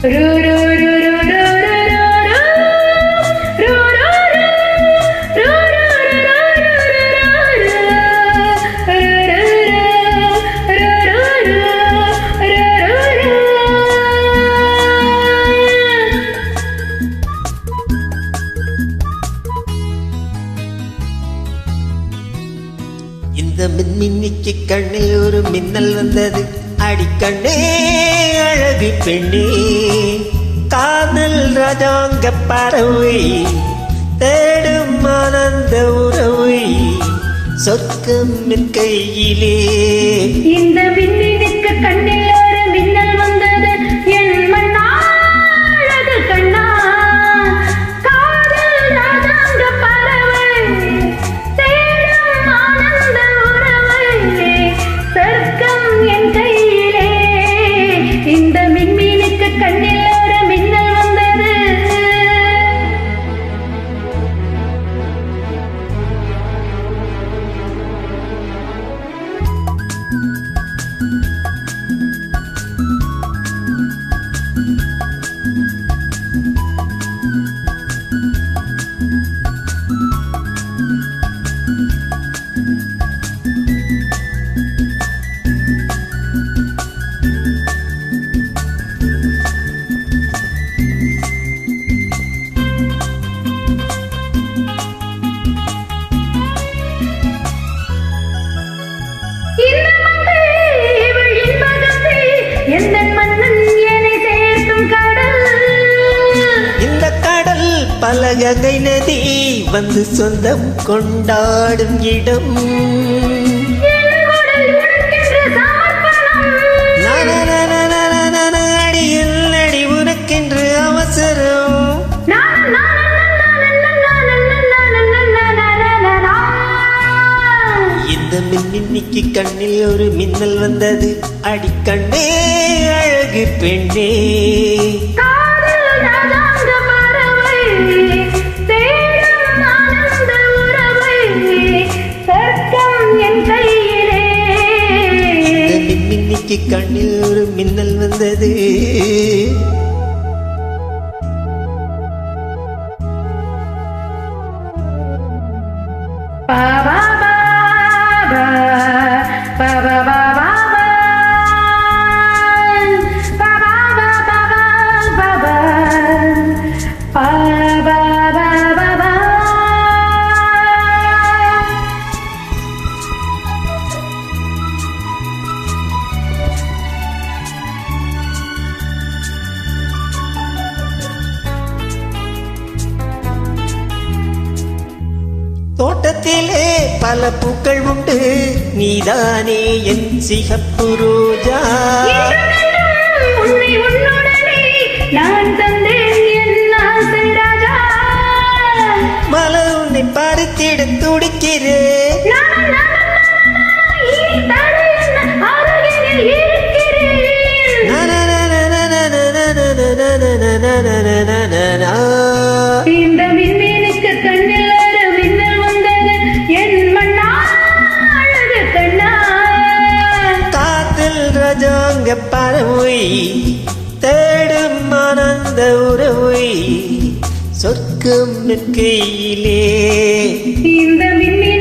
இந்த மின்மினிக்கு கண்ணில் ஒரு மின்னல் வந்தது. அடிக்கண்ணே அழகு பெண்ணே, காதல் ராஜாங்க பறவை தேடும் ஆனந்த உறவை சொர்க்கம் என் கையிலே. இந்த மின்மினிக்கு கண்ணில் ஒரு மின்னல் வந்தது. என் மன்னா அழகு கண்ணா, காதல் ராஜாங்க பறவை தேடும் ஆனந்த உறவை சொர்க்கம் என் கையிலே. இந்த மின்மினிக்கு கண்ணில் ஒரு மின்னல் வந்தது. பலகை நதி வந்து சொந்தம் கொண்டாடும் இடம். அடி உனக்கென்று அவசரம். இந்த மின்மினிக்கு கண்ணில் ஒரு மின்னல் வந்தது. அடிக்கண்ணே அழகு பெண்ணே, கண்ணில் ஒரு மின்னல் வந்தது. பாபா பாபா பாபா பாபா தோட்டத்திலே பல பூக்கள் உண்டு, நீதானே என் சிகப்பு ரோஜா. நான் தந்தேன் என் ஆசை ராஜா. மலர் உன்னை பறித்திட துடிக்கிறேன். இந்த மின்மினிக்கு கண்ணில் ஒரு மின்னல் வந்தது. என் மன்னா அழகு கண்ணா, காதல் ராஜாங்க பறவை தேடும் ஆனந்த உறவை சொர்க்கம் என் கையிலே. இந்த மின்மினி